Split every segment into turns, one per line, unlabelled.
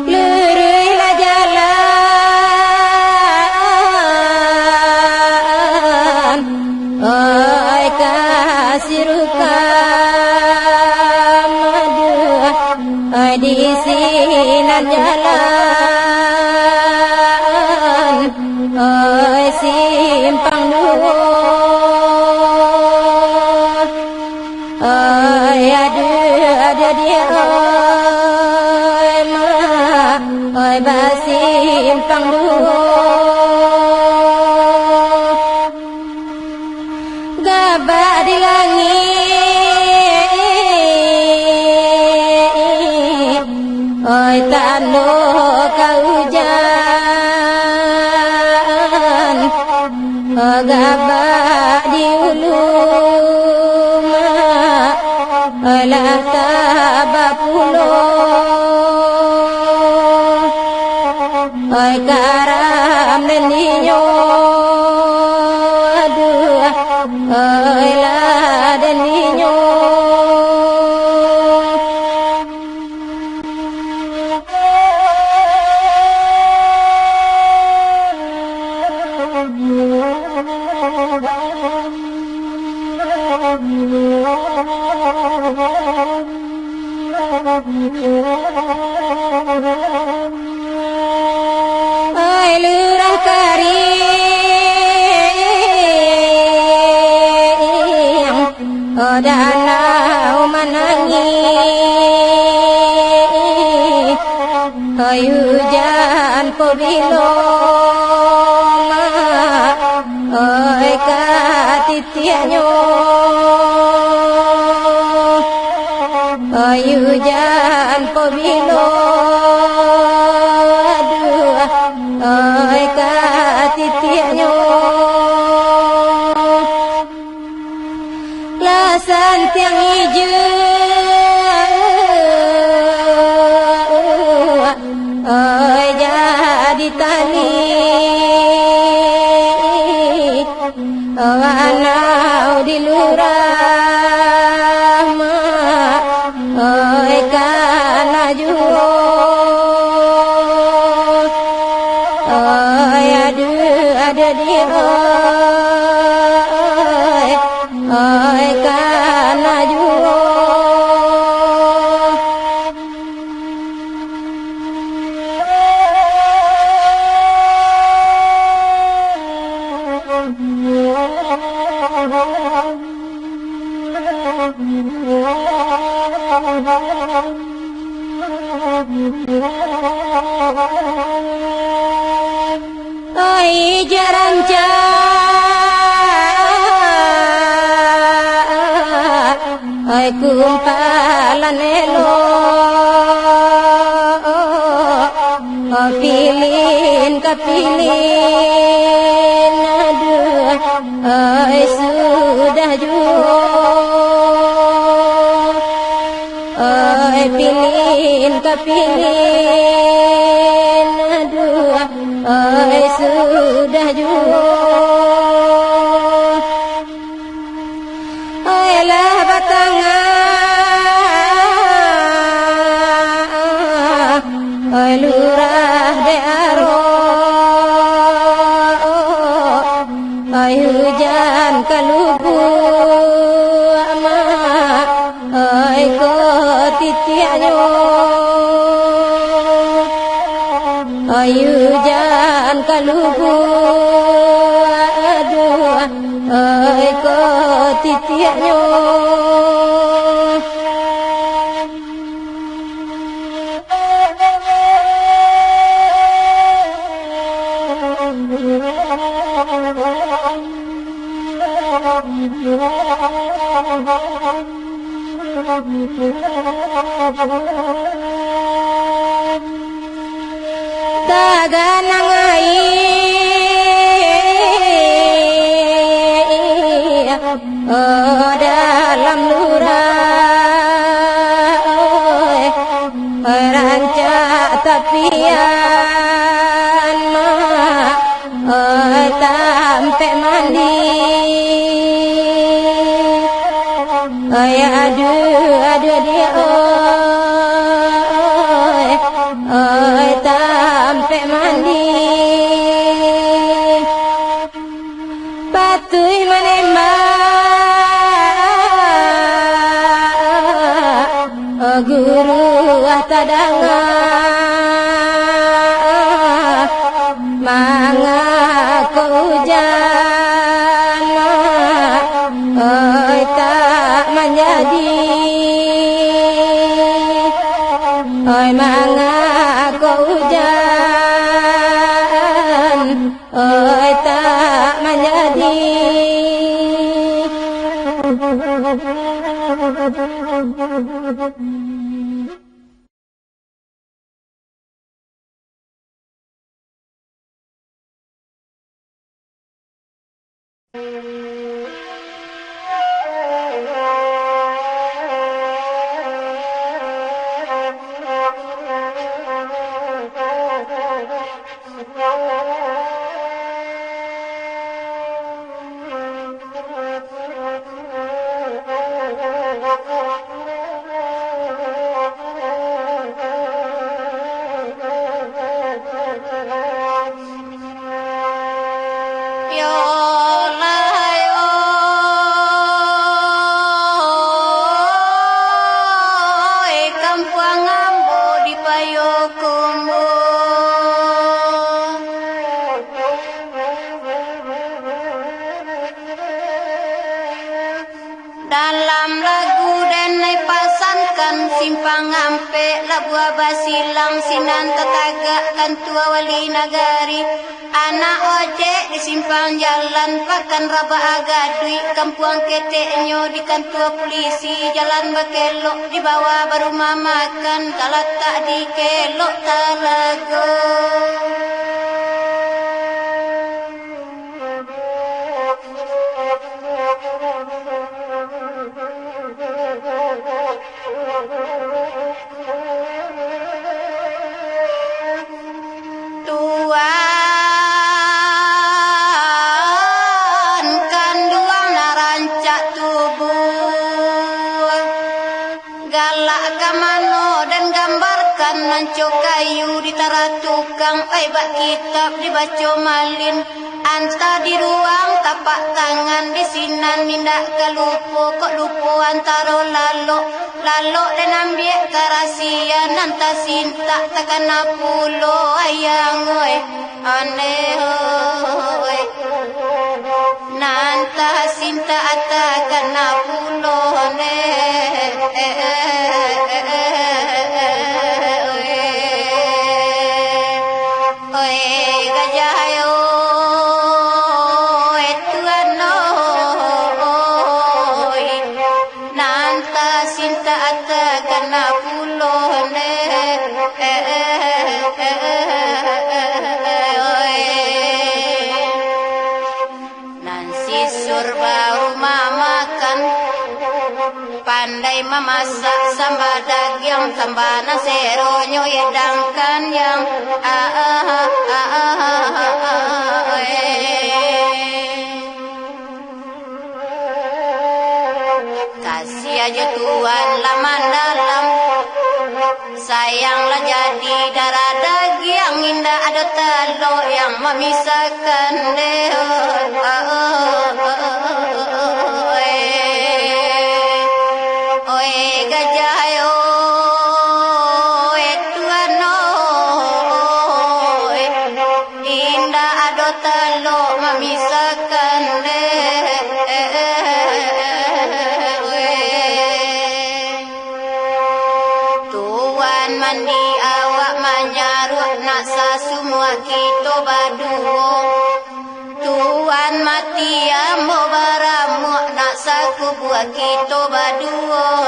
Luruylah jalan, oi kasih rukam dua, oi di sinan jalan, oi simpang dua, oi ada dia. Oi basimpang dulu gabah di langit, oi tanu kaujan, oi gabah di ulu, oi lah tabah oi karam neniño aduh oi la deniño oi lurah kering, oh danau menangis, oi hujan pobilong, oi katitianyo, oi hujan pobilong, oi katitianyo, lasan tiang hijau, oi jadi tali, wanau di lurah, oi kana juo. Ada dia oi kana juo oi jaranca, oi kumpalan elo, oh pilin kapilin, aduh, oi sudah juo, oi pilin kapilin, aduh, oi sudah juo, oi lah batangan, oi lurah dearo, oi hujan kalubu, oi kotitianyo, oi hujan kalubu, aduh, oi kotitianyo. Taganang dalam lurah rancak tapian tampe mandi aduh dia tampe mandi patui menembak guru tadanga mangako hujan tak menjadi mangako hujan tak menjadi
dalam lagu dan pasankan simpang ampe labua basilang sinan tetagak kan tua wali nagari anak ojek di simpang jalan pakan raba agadui kampuang keteknyo di kantor polisi jalan bakelok di bawah baru makan kalau tak dikelok talago Nancok kayu ditara tukang bak kitab dibaca malin anta di ruang tapak tangan di sinan nindak kelupo kok lupo antara lalok dan ambil kerasian nanta sinta takkan apulo ayang oi aneh oi nanta sinta takkan apulo pandai memasak sambal daging tambah naseronyo edangkan yang kasih aja Tuhan laman dalam sayanglah jadi darah daging indah ada telur yang memisahkan mandi awak manyaruh naksa semua kita baduo Tuan mati ambo baramu naksa kubuat kita baduo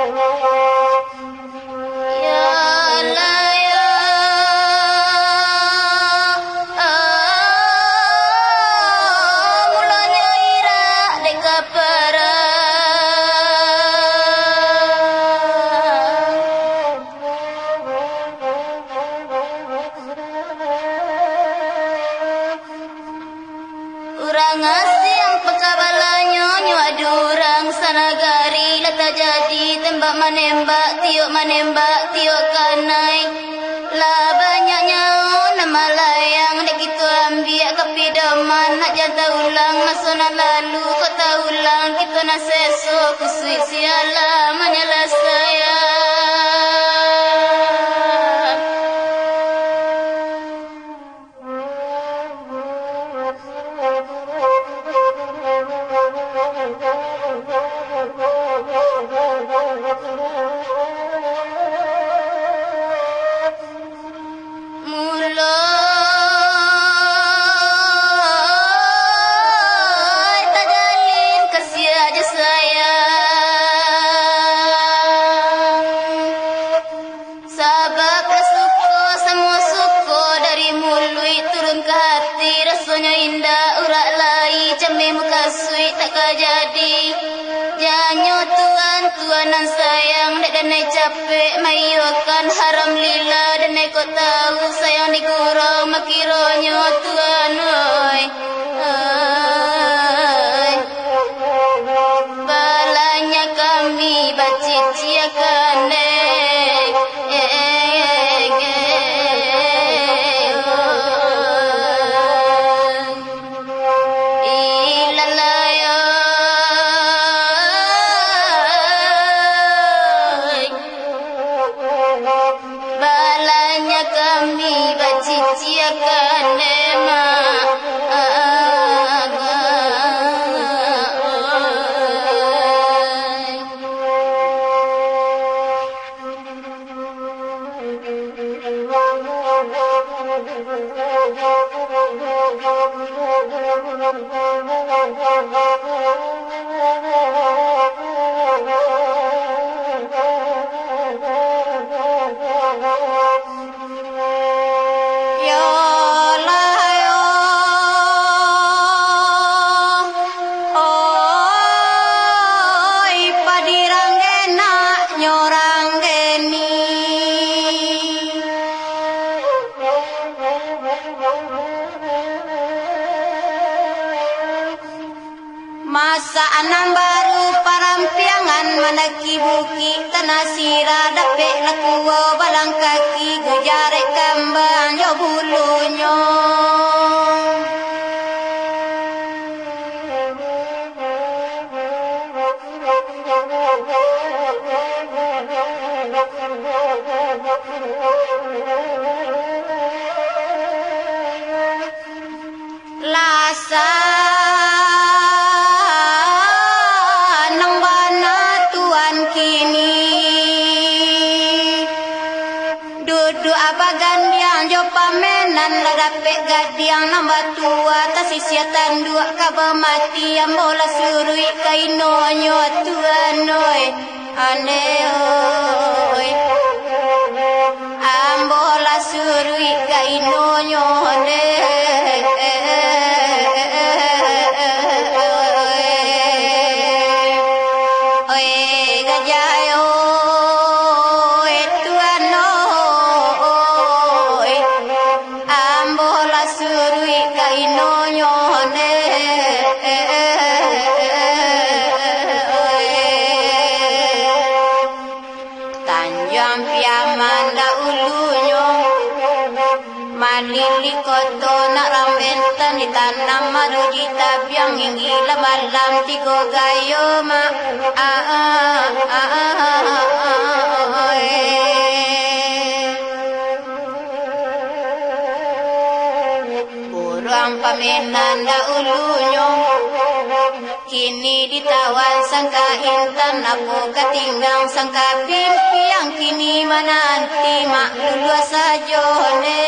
Ya Allah ya mulanya ira deka urang asiang pekabalanyo nyuadu urang sanagari lata jadi tembak menembak tiok kanai lah banyaknya nama layang dek itu ambil kepidaman nak jata ulang masona lalu kota ulang kita nak seso kusui siala menyala saya. Mulai tak jalin kesia aja sayang sabab rasuko semua suko dari mulut turun ke hati rasanya indah urak lai cemeh muka sui tak jadi janyo tuanan sayang dek danai capek mayukan haram lila danai kau tahu sayang dikurang makironyo tuan oi balanya kami baciciakan balanya kami baciciakan masa anang baru parampiangan manaki buki tanah sirah dapek lakuwa balang kaki gujarek kambang yo bulunya lasa dapet gadiang nambah tua tak sisiatan dua kabar mati yang bola surui kainonyo tuan oi ane oi ambola surui kainonyo ane oi gajayo surui kainonyo ne tanjam piaman da ulunyo malili koto nak rambentan di tanam maruji tabiang hinggi malam tigo gayo ma pamenan da ulunyo kini ditawan sangka intan aku ketinggang sangka pimpiang kini menanti mak dulu saja ne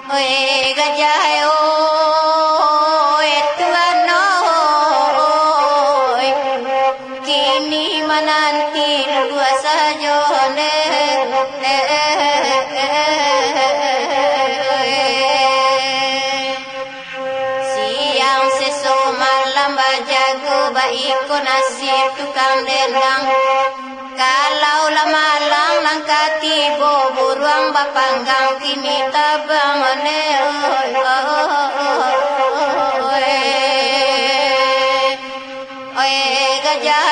oi gajah oi tuan lamba jago baik ko nasib tukang dendang. Kalau lamalang langkah tibo buruang bapanggang kini tabang ane oi gajah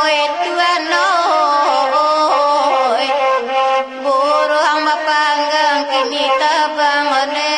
oi tuan oi buruang bapanggang kini tabang ane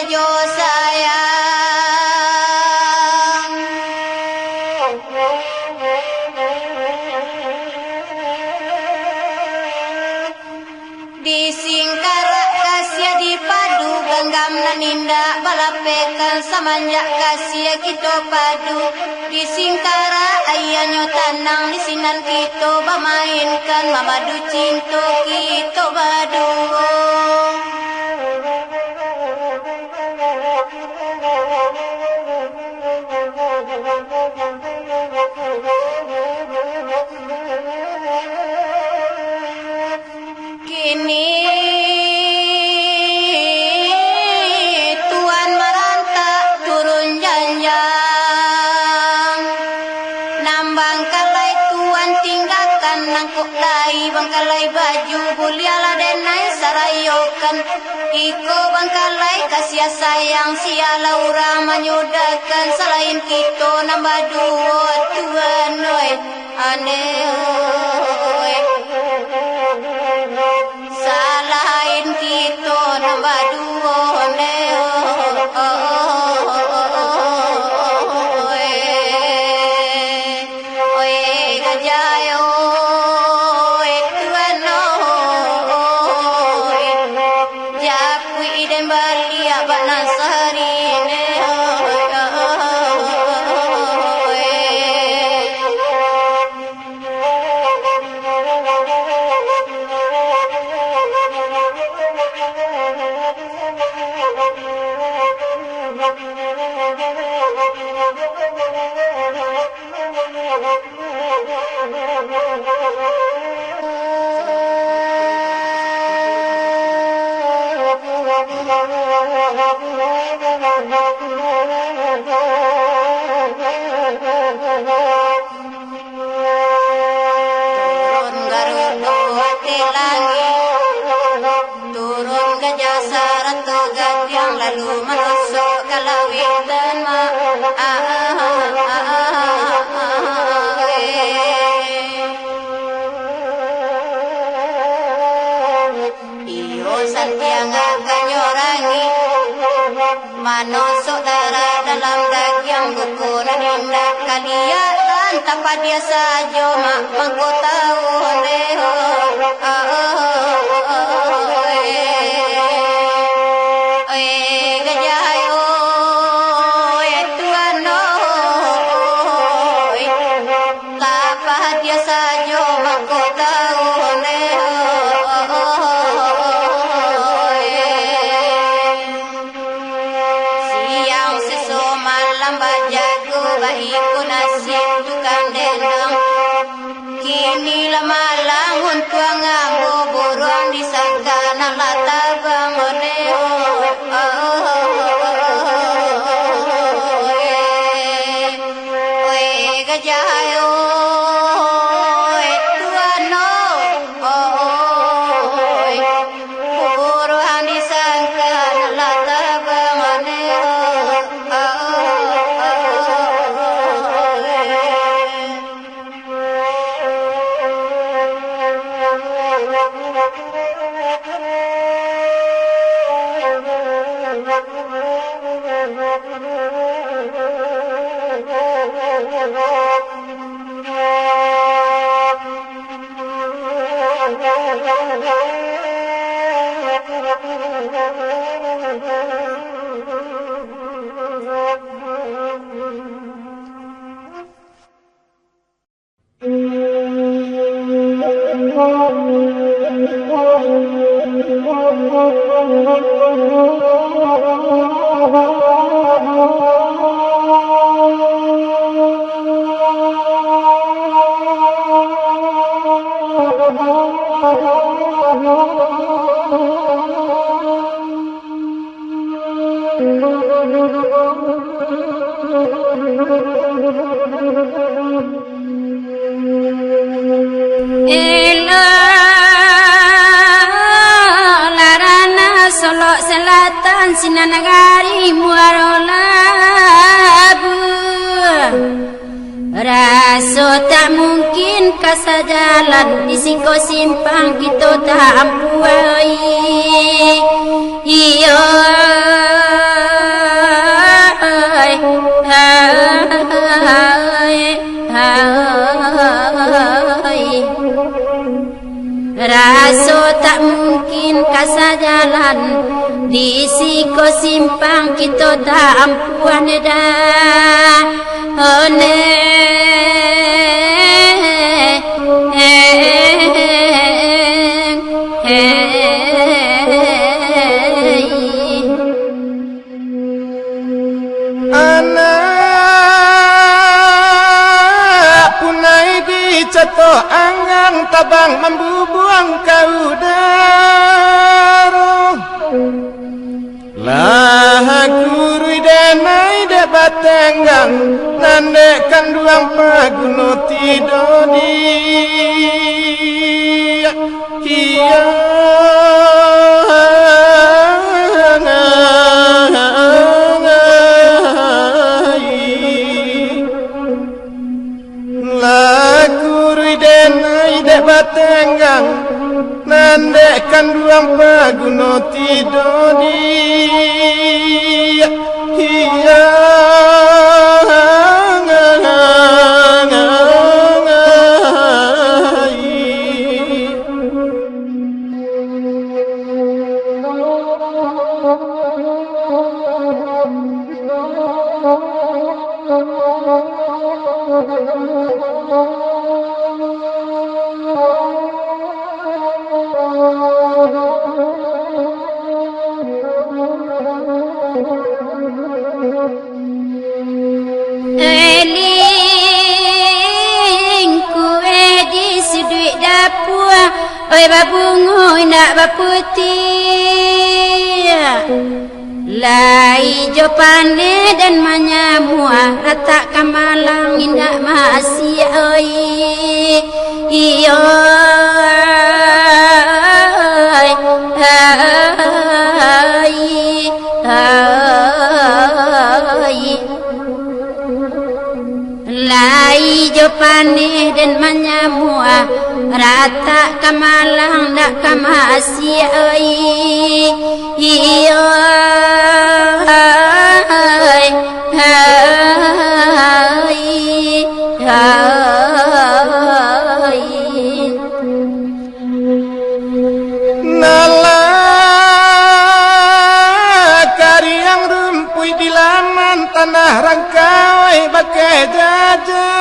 yo sayang di singkara kasih di padu genggam naninda balapekan semenjak kasih kita padu di singkara ayahnya tanang di sinan kita bermainkan mamadu cinta kita badu. Kini tuan merantau turun janjang nambang kalai tuan tinggalkan nangkuk dai bangkalai baju buliala denai sarayokan iko bangkalai kasih sayang siala urang menyudakan selain kita nambah dua tuan oi aneh salahin kita nambah dua gajah tuan japui dan bali abang nasari turun garuda hati langit turun gajah saratu gadang lalu menusuk kalawit dan iyo santianga kanyorangi manusuk darah dalam daging buku naninda kalian tanpa dia saja mak bangku tahu gajah tuan tanpa dia saja bangku tahu siang sesu malam bajago baik nasib tukang dendang kini lamalang untuk nganggo buruan disangka nak latabang gajah tuan buruan disangka nak latabang
Selatan Sinanagari Muarolabu Raso tak mungkin kasajalan di singko simpang kita tak ampuai iyo Raso tak mungkin kasajalan di siko simpang kita tak ampuan dah one
anak punai dicato angang tabang membubuang kau darah lah guru denai dapat tenggang nandekan duang paguno tidodi kia lah guru denai dapat tenggang nandekan duang paguno tidodi hiya
oi babungoy nak baputih lai jo pande dan manyamua rata kamalang indak masih oi iyo lai jo pande dan manyamua rata kamalang dak kamasi oi iyo
nala kariang rumpui di laman tanah rangkai bagai jajah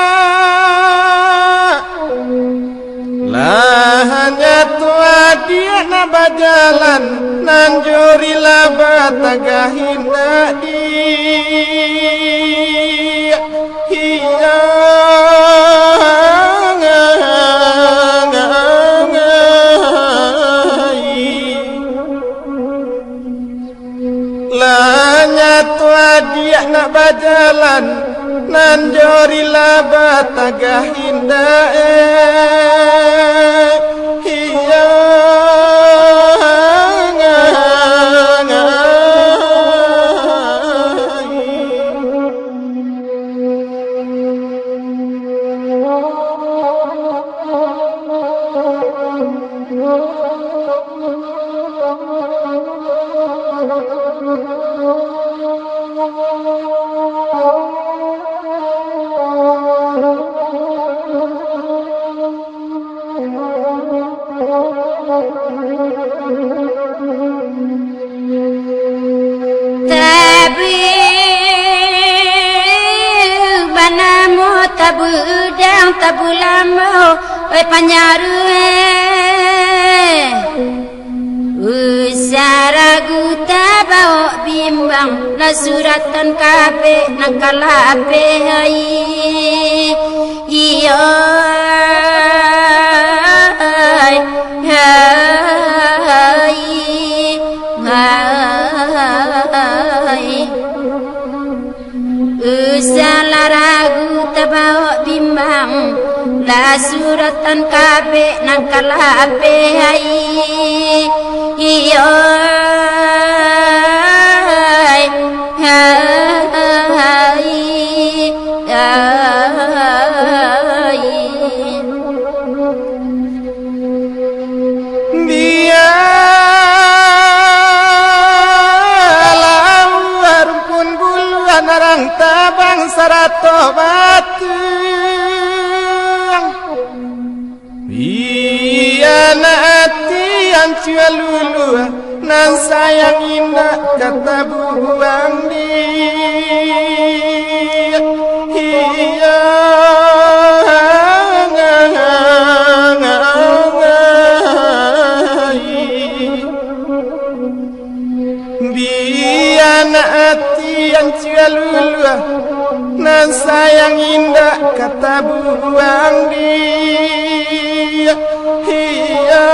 lah hanya tua dia na bajalan nanjuri laba tagahin dia hiya lanya tua dia nak bajalan nanjuri laba tagahin hiya
Tabi banamo tabu dang tabu lamo panyaru usaragu tabao bimbang na suratan kape nakalape hai iyo hai hai usalaragu tabao bimbang la suratan kape nakalape hai iyo
dia lawar pun buluan arang tabang sarato batu iya naati yang cia lulu nan sayang indah kata buang dia iya biana hati yang cia lulu nan sayang indah kata buang dia iya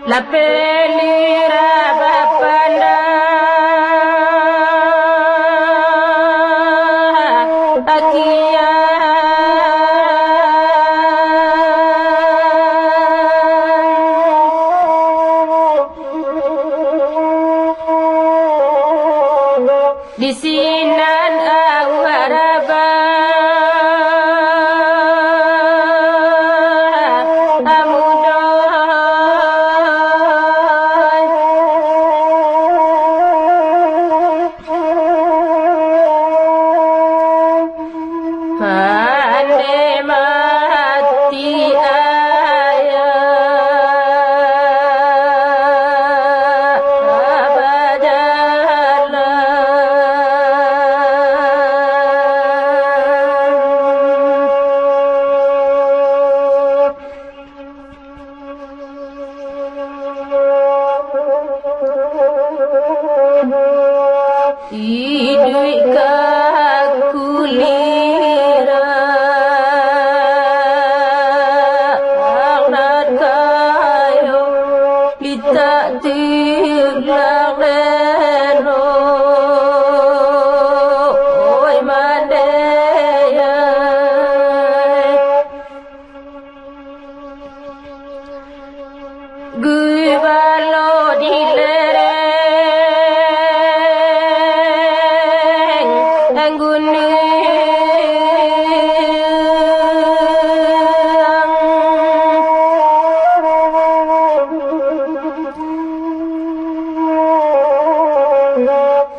La pelira bapanda akia di sinan awaraba Gui balo di lere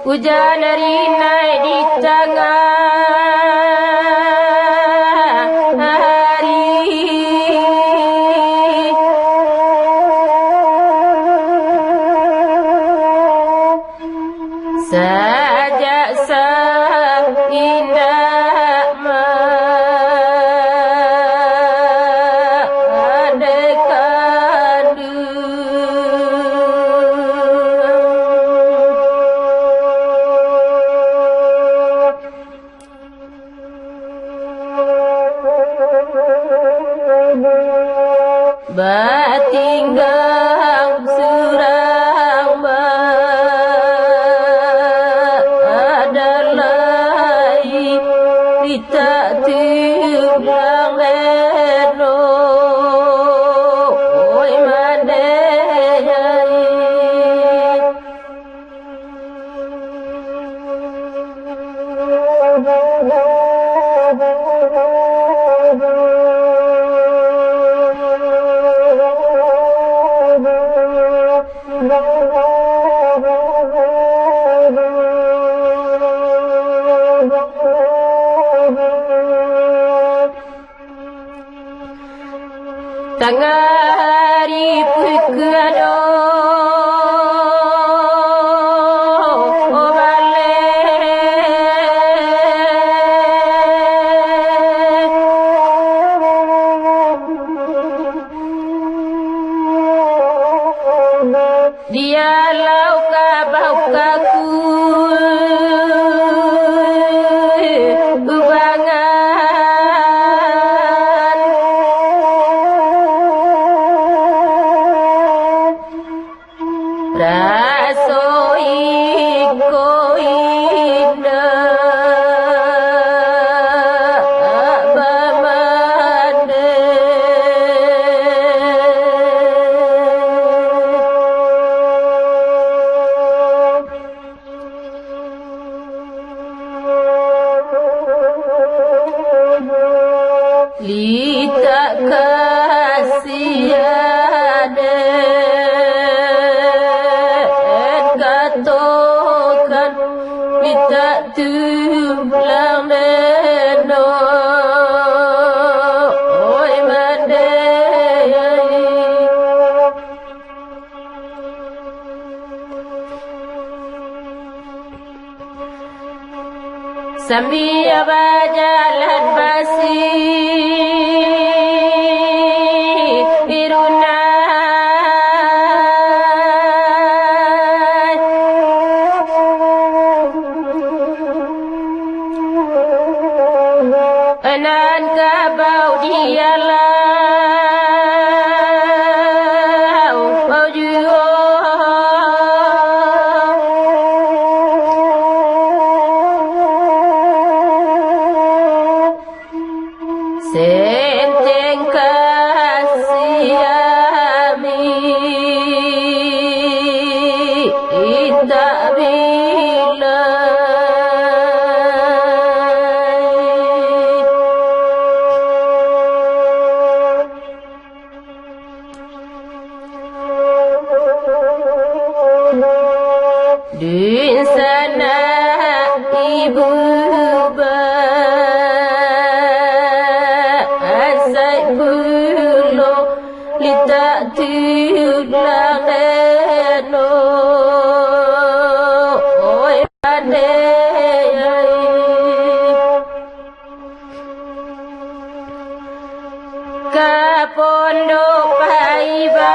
Hujan rinai di tengah hari, sajak indah mendekat batinggang surang adalah kita timbang leno oi mandai tangari pukado obale dia lauka baukaku raso iko indah bamande lita kasiade katokan kita tumblang leno oi mandai sambil berjalan basi anan kabau dialah baju senteng kasiami tak bila di sana ibu asai bulo lita tulang leno oi pandai ka pondok paiba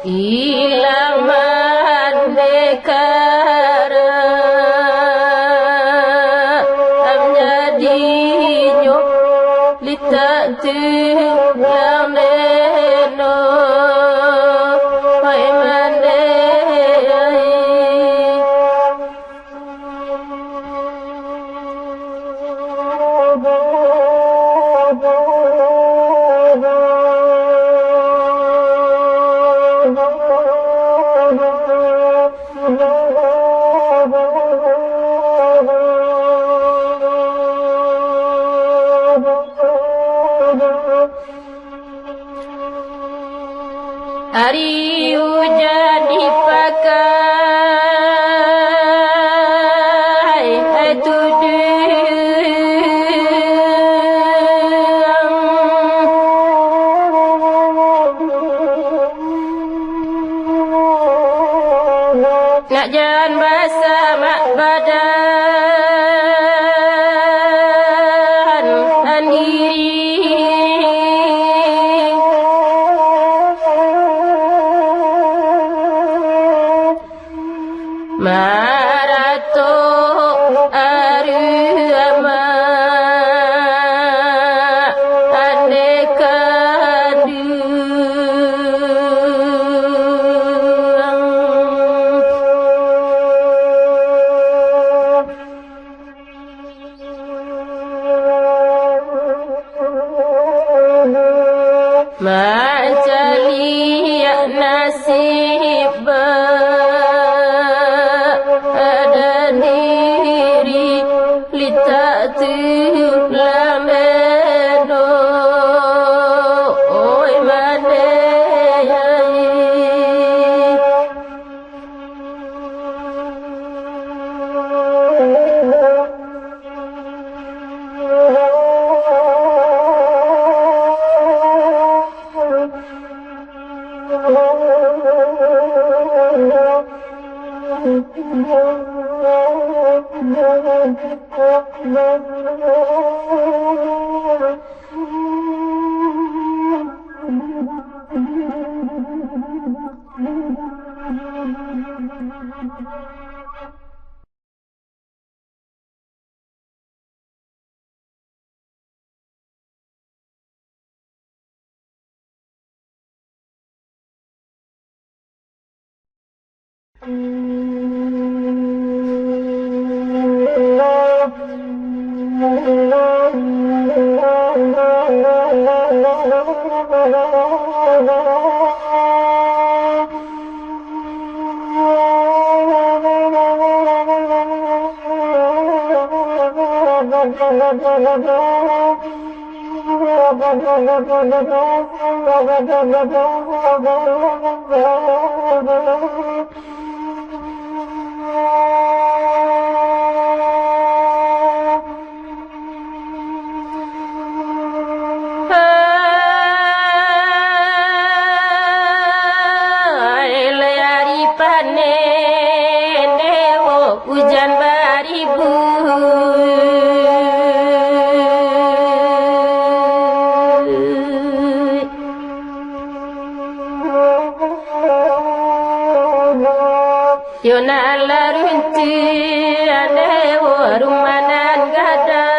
ilaman dekara amjadinyo litatu lang neno ay mande hari hujan dipakai itu nak jalan basah mak badan andiri marato arama andekandu Macali nasib ada diri litak tulameno oi manei hujan baribu Yona larunti ane warumanan gadang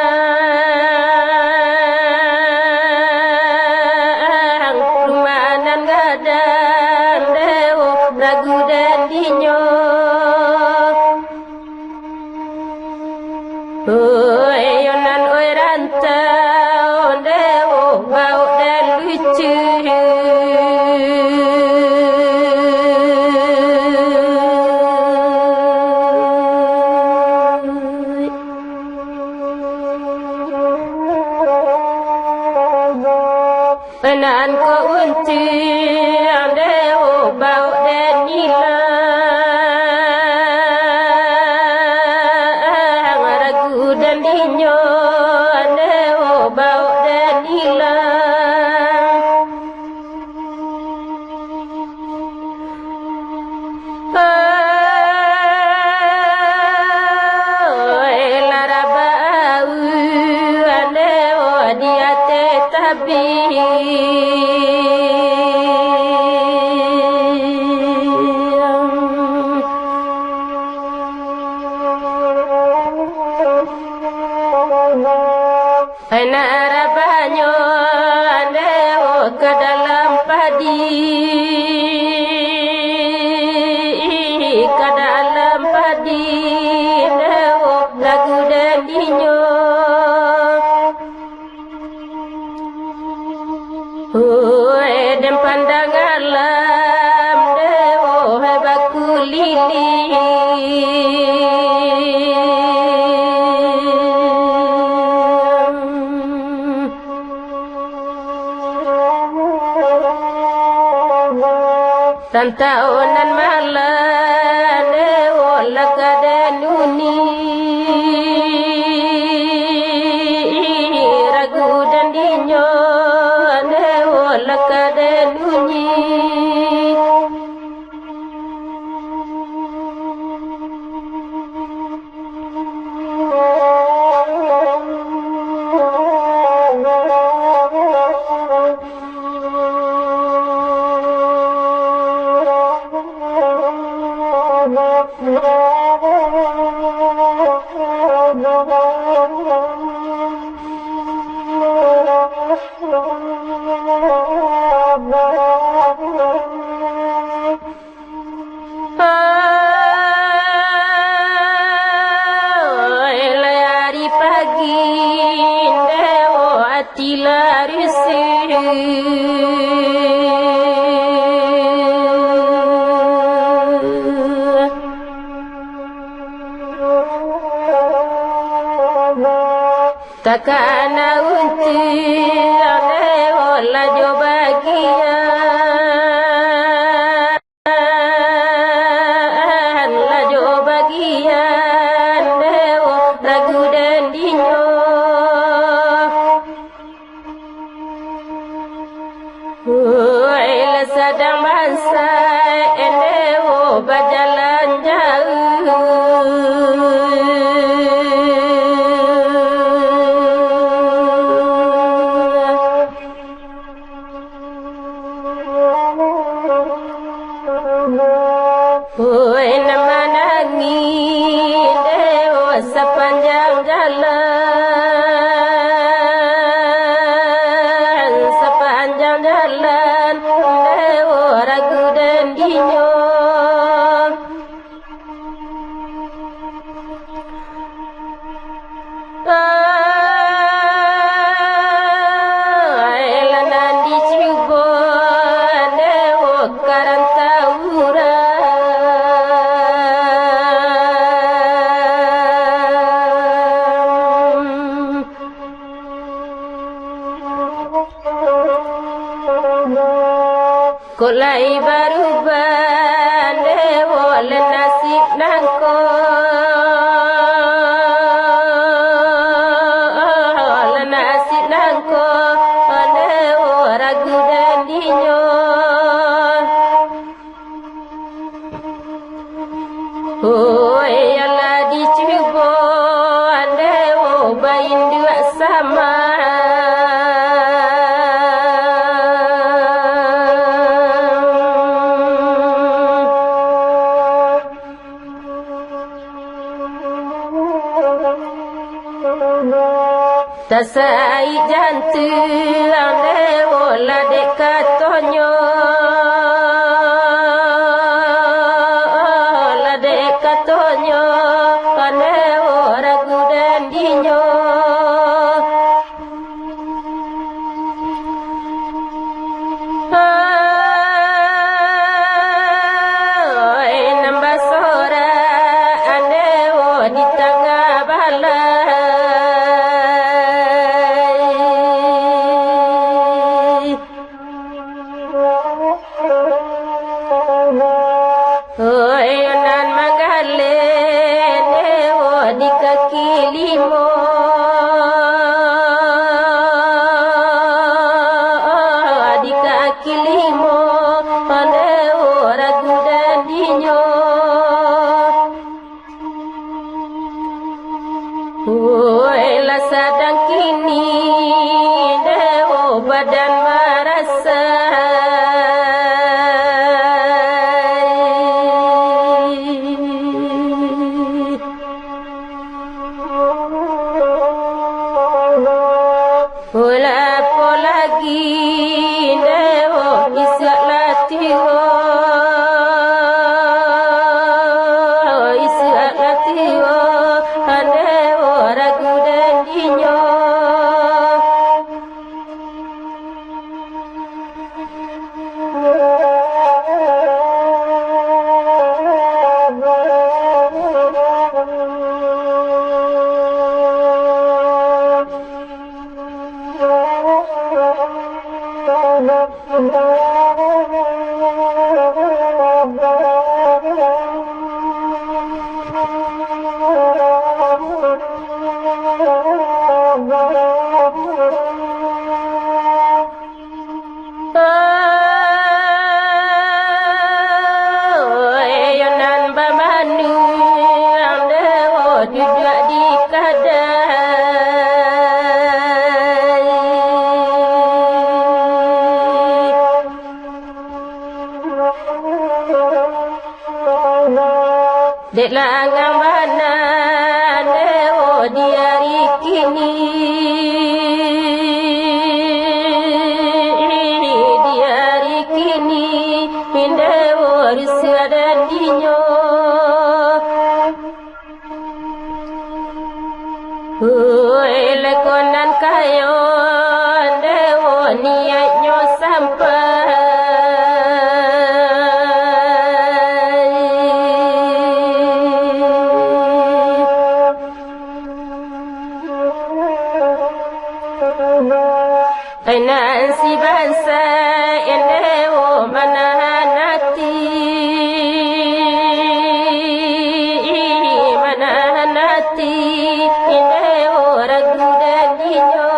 rumanan gadang dewo ragu dan dinyo oi yonan oi rantau dewo bau dan lucu Penan ko unti ande o bau den hilang ragu dan dinyo ande o bau den hilang oi larabau ande o diate tabi ke dalam padi, ke dalam padi, dewo lagu dan dinyo. Dan pandang alam dewo hebat kulili. Rantauan malam dewo laga dan uni, ragu dan dinyo dewo laga dan uni. Layari pagi dewo hati larisi. Takkan untuk dewo lajo bahagia, lajo bahagia dewo ragu dan dinyo. Ila sedang bangsa dewo berjalan jauh. Nama nangis dewo sepanjang jalan, sepanjang jalan dewo ragu dan dinyo. Lanan dicuba dewo karang tawuran. Kolai berubah dewo nasib nangko, nasib nangko dewo ragu dan dinyo. Yalah dicuba dewo bayin dua sama. Tasai jantung dewo ladek katonyo, ladek katonyo dewo ragu dan dinyo. Nambah sorak dewo di tengah balai. Nan manggale dewo di kaki limo, di kaki limo dewo ragu dan dinyo. Lah sadang kini dewo badan merasa. Pola lagi duduk di kedai. Dek langang mana leo di hari kini, di hari kini leo risua dan dinyo. Lekonan kayo leo niatnya sampai. Kainan si bangsa eleo manahanati, manahanati eleo ragu dan dinyo.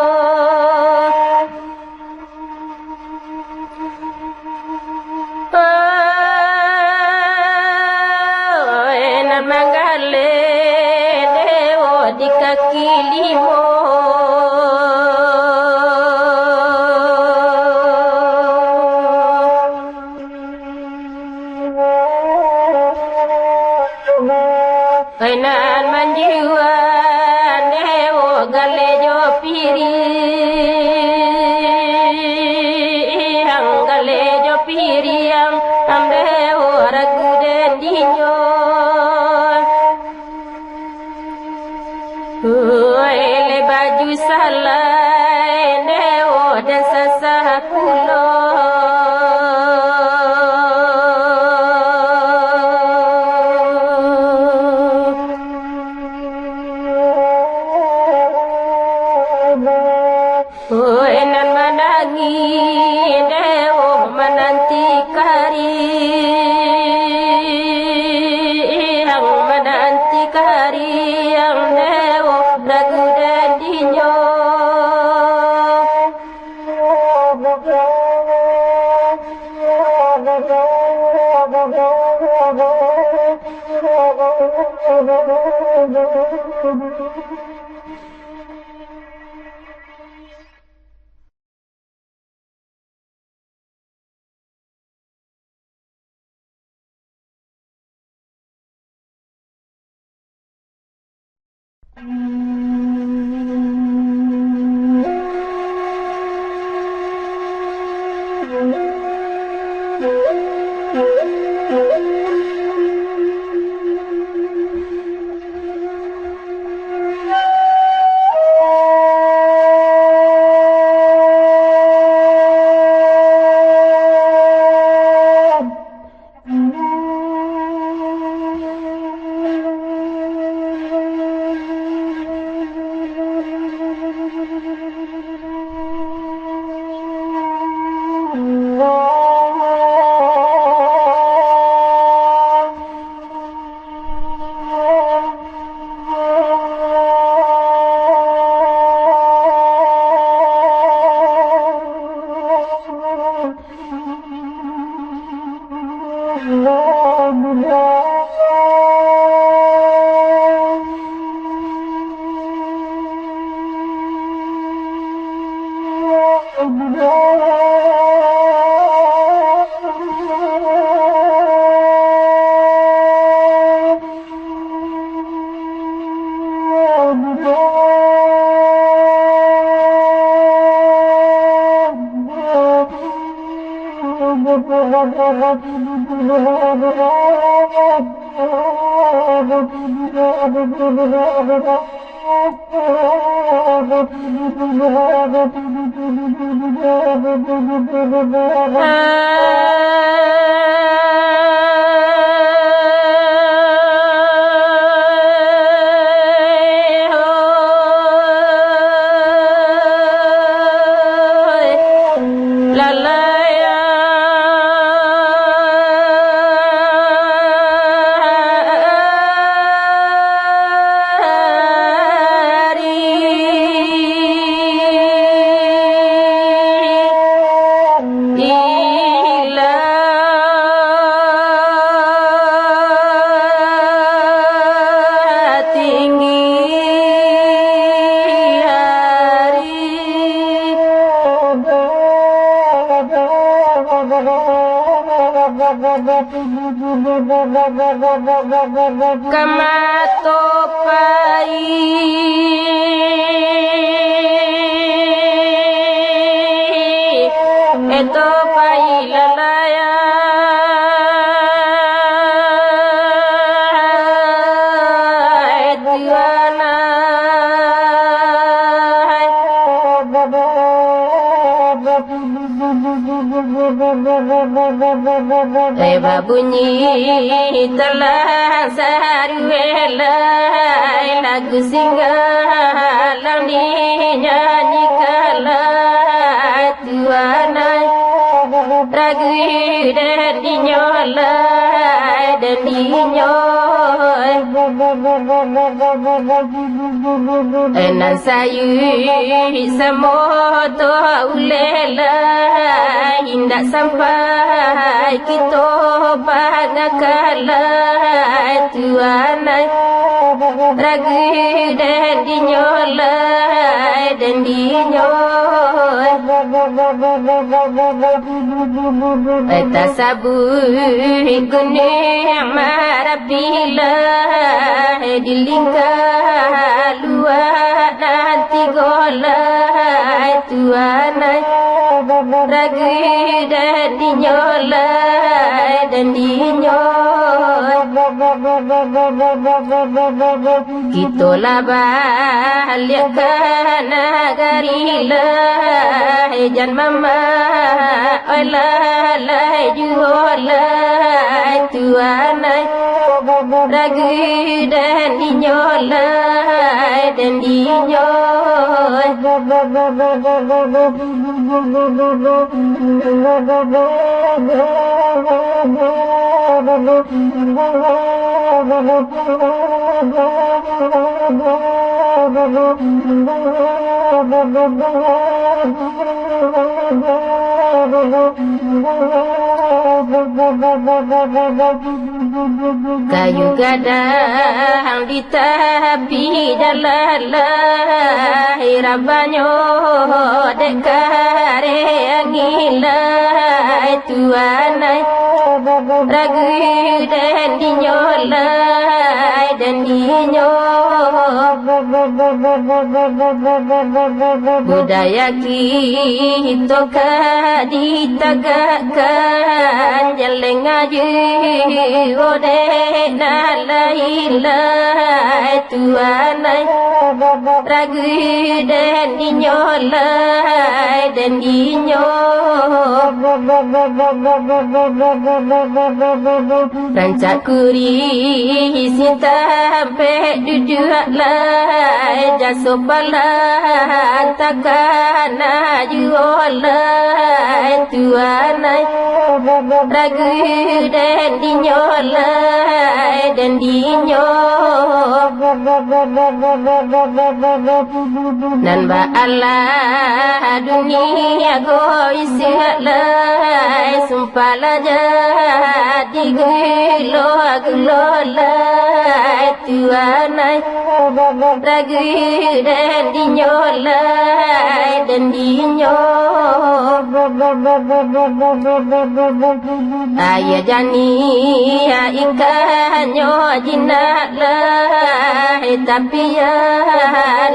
Namangale eleo di kaki limo. Kainan manjiwa newo galejo piri, ang galejo piri ang amdewo ragu den dinyo. Ele baju salai newo dan sasah kulo. Enan manangi dewo menanti kari, yang menanti kari yang dewo ragu dan dinyo. Ila Kamatopai etopai lalaya etuana Eba bunyi telah saruela lagu singgalang dinyanyikanlah tuana ragu dan dinyola dan dinyoy enan sayu semoto ulela indak sampai kita bangakalah tuana ragu dan dinyola dan dinyoy eta sabui kuning marabila dilingka luar nanti gola tuana ragu dan dinyola dan dinyoy kita balik ke nagarila jan mama olah juola tuana ragu dan dinyola dan dinyoy kayu gadang di tepi jalan rabanyo dekare angin tuana ragu dan dinyola dan dinyoy budaya kita ditegakkan jalan ngaji ode nalailah tuana ragu dan dinyola dan dinyoy rancak kuri sinta sampai duduklah jasuh palang takkan jualah tuana ragu dan dinyola dan dinyoy nan ba Allah dunia goislah sumpah jadi gelo-gelo tuana ragu dan dinyola dan dinyoy ayah jani ikannya jinaklah tapi ya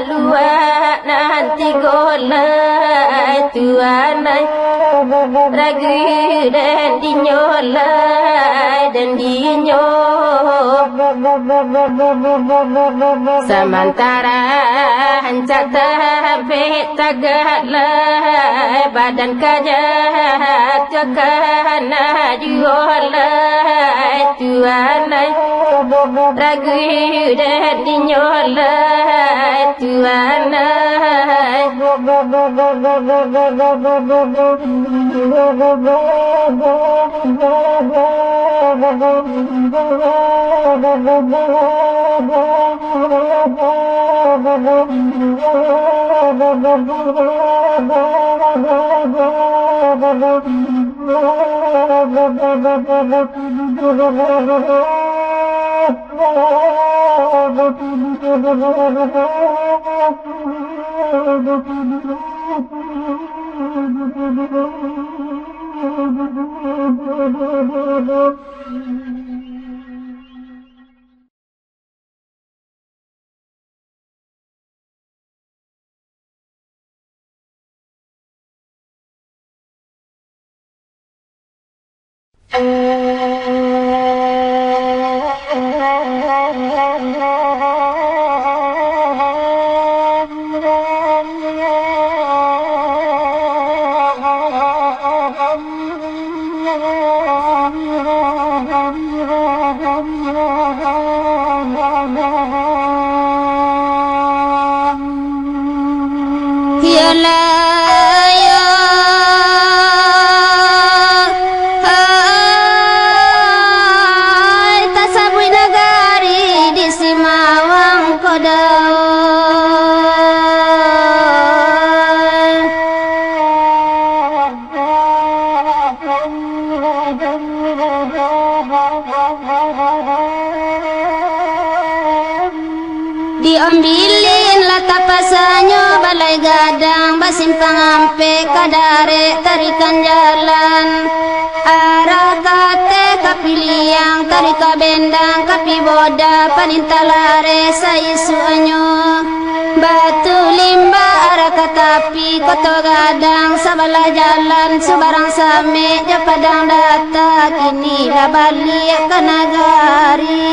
luar nanti gola tuana ragu dan dinyola dan dinyoy sementara hancak sampai tagaklah badan kajat kekana jualah tuana ragu dan dinyola tuana
Diambilin lata pasanyo balai gadang basimpang ampe kadare tarikan jalan arah kate kapiliang tarika bendang kapi boda panintalare saisu anyo batu limba arah katapi koto gadang sabalah jalan subarang same japadang data kini labali kanagari.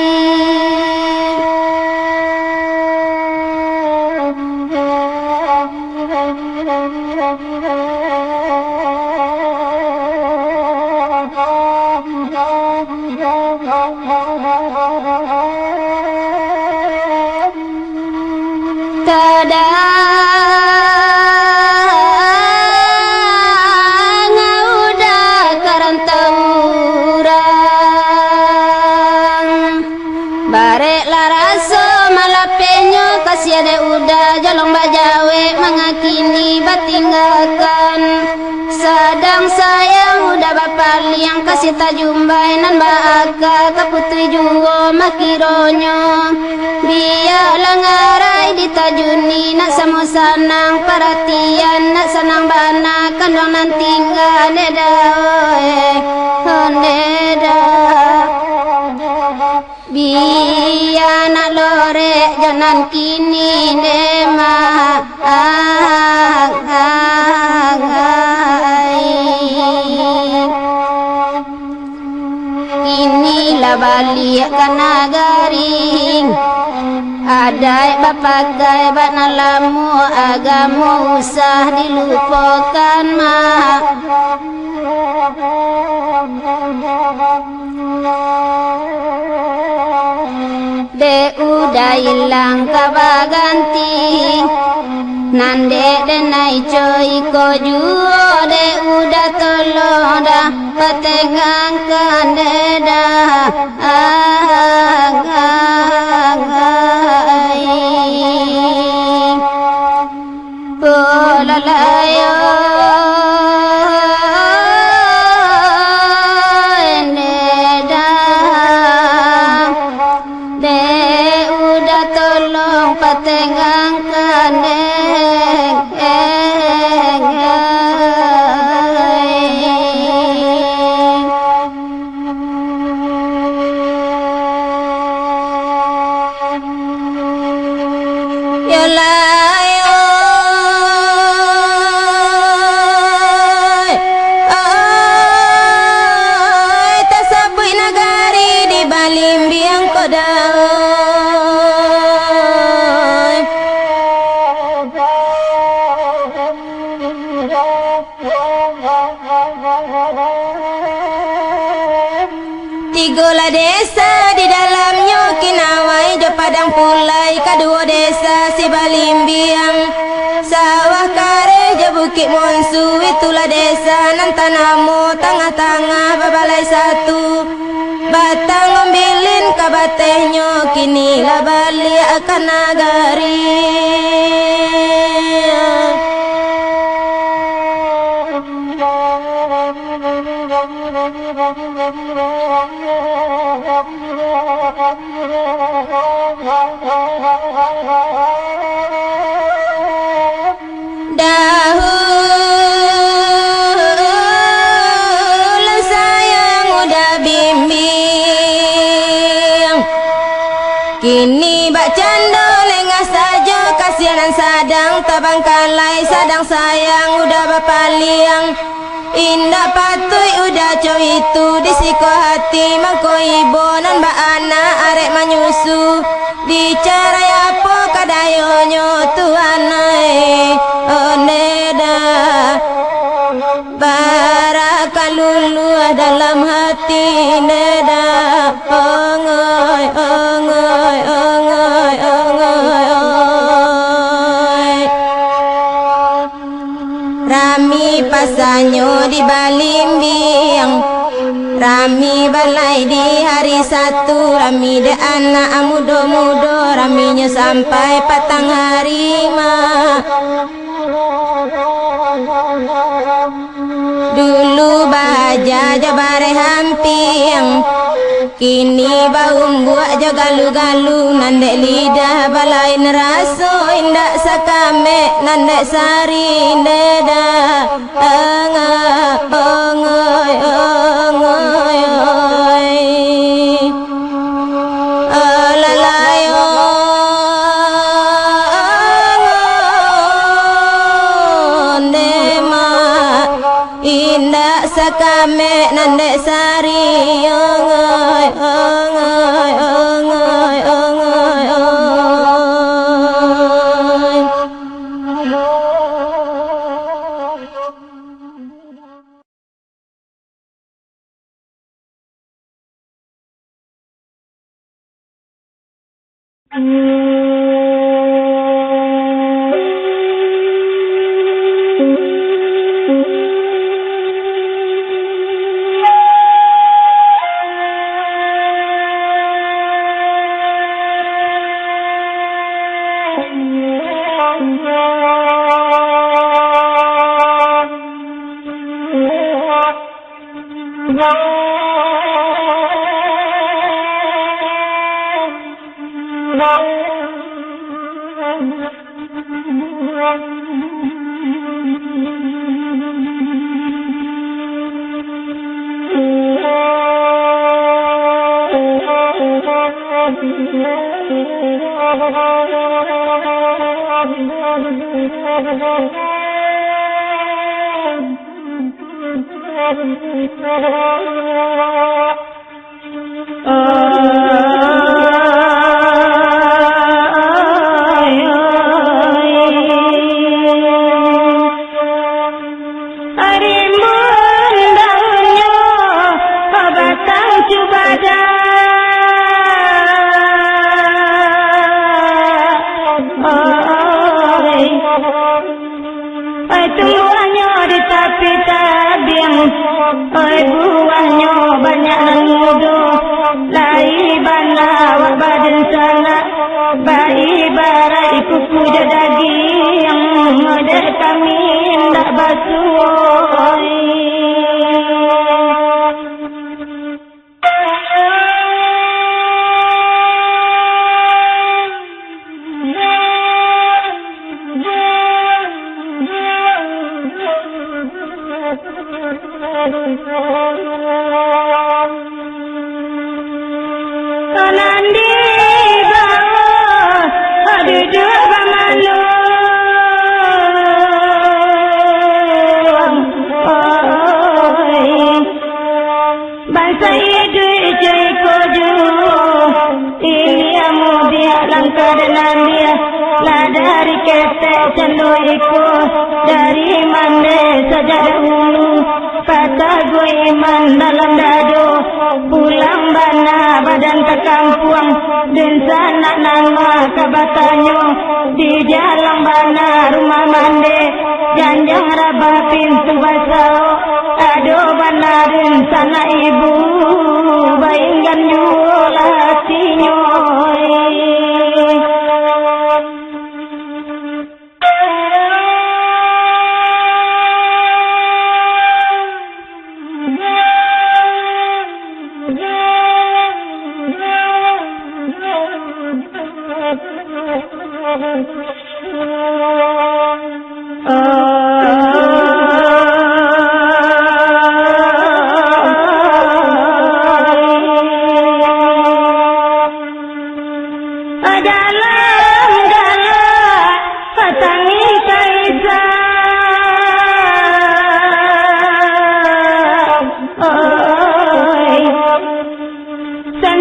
Siade udah jalong bajawe mengakini batinggalkan sadang sayang udah bapali yang kasih tajumbai nan baaka kaputri juwo makironyo biarlah ngarai ditajuni nak samo sanang perhatian nak senang bana kandong nan tinggal neda neda biya nak lore jangan kini nema inilah balik kanagaring adai bapagai banalamu agamu usah dilupakan mak de udah hilang kabaganti nande denai coy ko juo de udah tolong dah patengang kandeda polalayo Tigola desa di dalamnya kinawai jo padang pulai kedua desa si balimbiang sawah kare jo bukit monsu itulah desa nan tanamo tengah-tengah babalai satu batang ngambilin kabatehnya kini lah balik akan nagari. Kini bak cando lengah saja kasihanan sadang tabang kalai sadang sayang udah bapaliang indah patui udah cow itu disiko hati mangko ibu nan ba anak arek manyusu dicarai apa kadayonyo tuanai oneda barakalulu dalam hati neda ongoy ongoy ongoy ongoy ongoy rami pasanyo di Balimbiang rami balai di hari satu rami de anak mudo-mudo raminya sampai patang hari mah dulu baja jabare hamping kini baum buat jo galu-galu nandek lidah balai neraso indak sakame nandek sari neda angap ongoy ongoy oy alalayo indak sakame nandek sari ongoy ongoy ongoy ongoy ongoy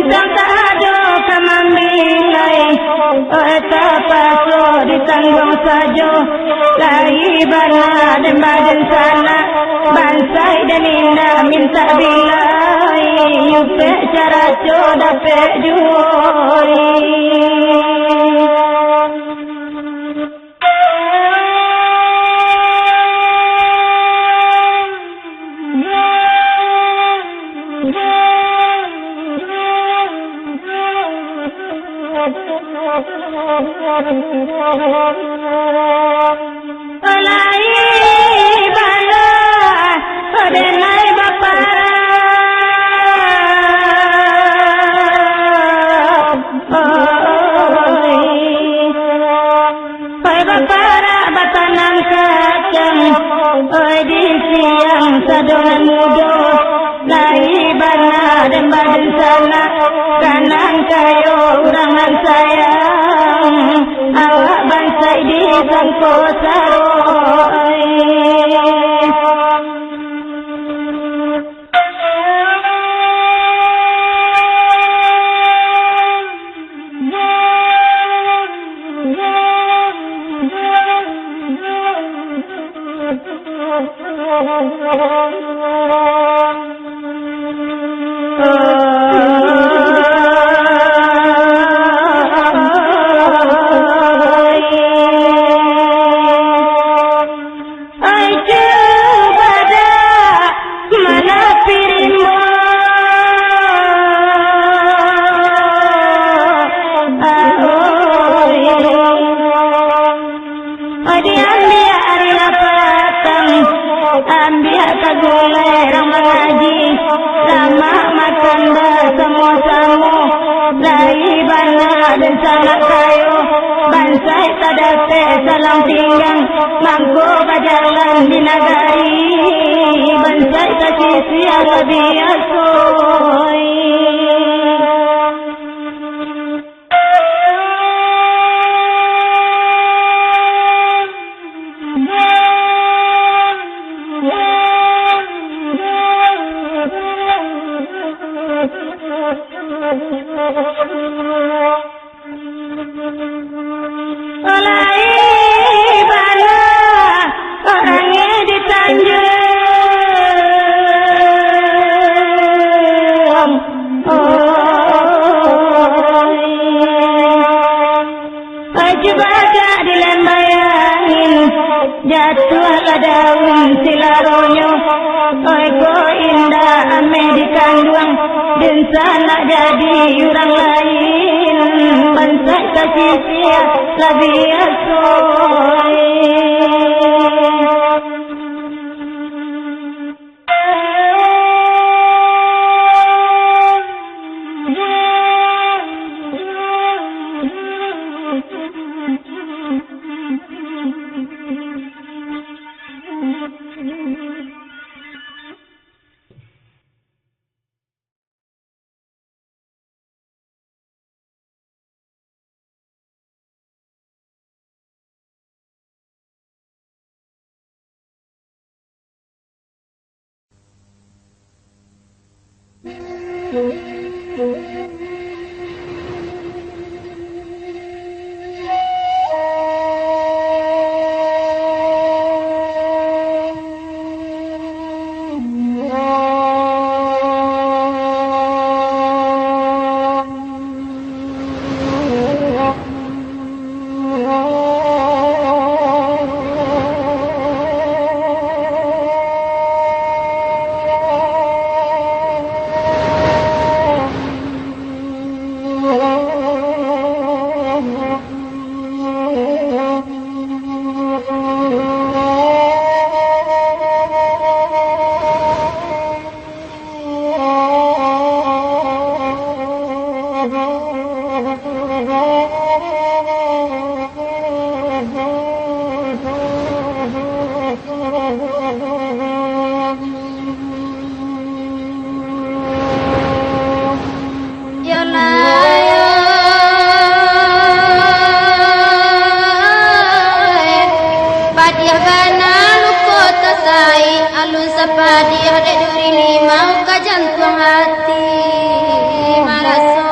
bintang tak ada kamambilai paso ditanggung saja Lai bana dan badan sana Bansai dan indah minta bilai Yupe cara coda pe juari Alai bala odenai bapa oi bapara batanang kacang oi di siang sadonan muda lai bana dan badan sana kanan kayo urangan sayang awak bansai di sangko saroi Ambil kagulai ramah haji ramah makan bersama-sama dari bana dan sanak kayu bansai tadape salam tinggang mangko berjalan di nagari bansai kasih siapa biasoi Oleh bala orangnya di Tanjung Ajubaga di lembayangin jatuh ke daun silaronyo oi ko indah ame di kandung dan sana jadi orang lain bansai kasih siap lebih asoi alun sapadi ada duri limau kajan tuang hati malas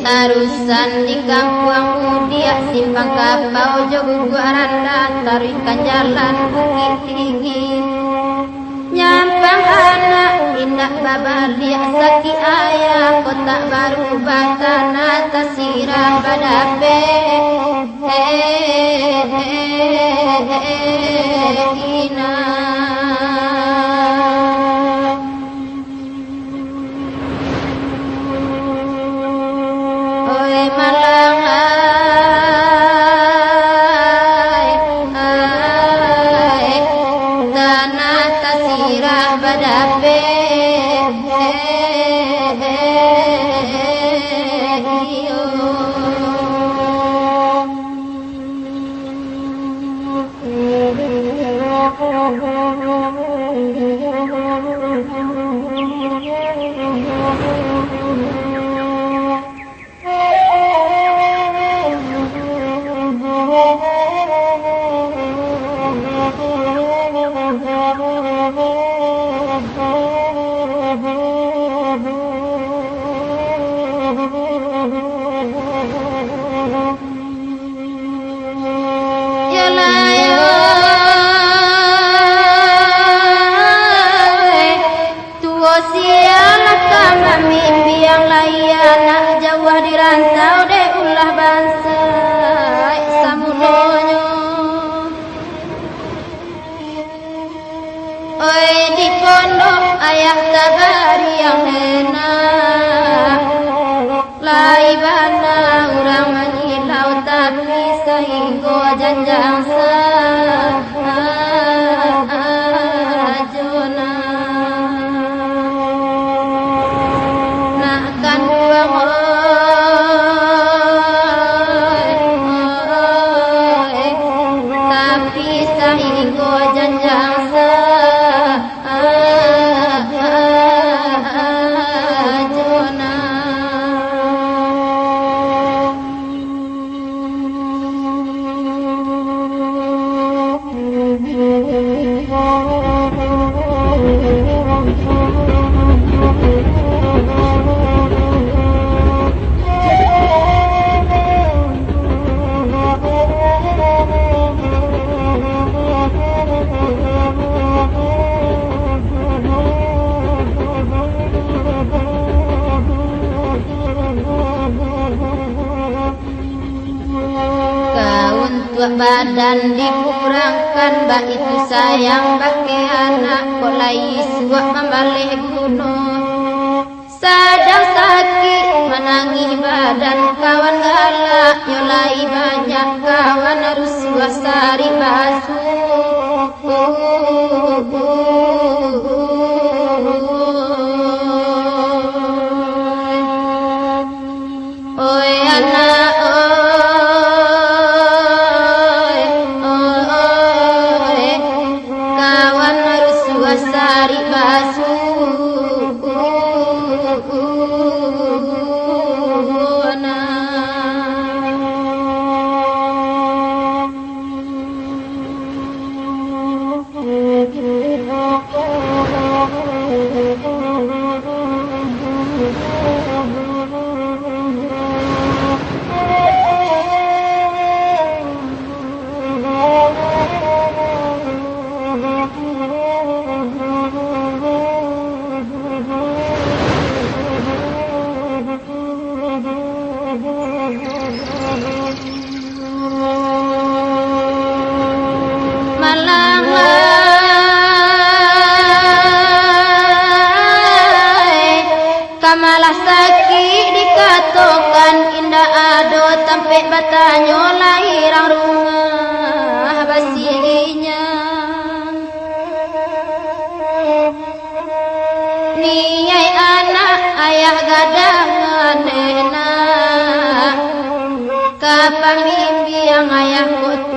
Tarusan di kampung Mudia simpang kapau jogo aranda tarikan jalan bukit tinggi nyampang anak indah babalia saki ayah kota baru batana tasirah badape ayah tabari yang enak laibana urang menyilau tapi sehingga janjang sajona nakkan buang tapi sehingga janjang badan dikurangkan mbak itu sayang pakai anak kok lai suak membalih gunung sadang sakit menangi badan kawan galak nyolai banyak kawan harus suasari basuh oi anak sari basuna Alah sakit dikatakan indah ado tampe batanyo lahirang rumah basiginya. Niai anak ayah gadangan enak kapang imbi yang ayah kutu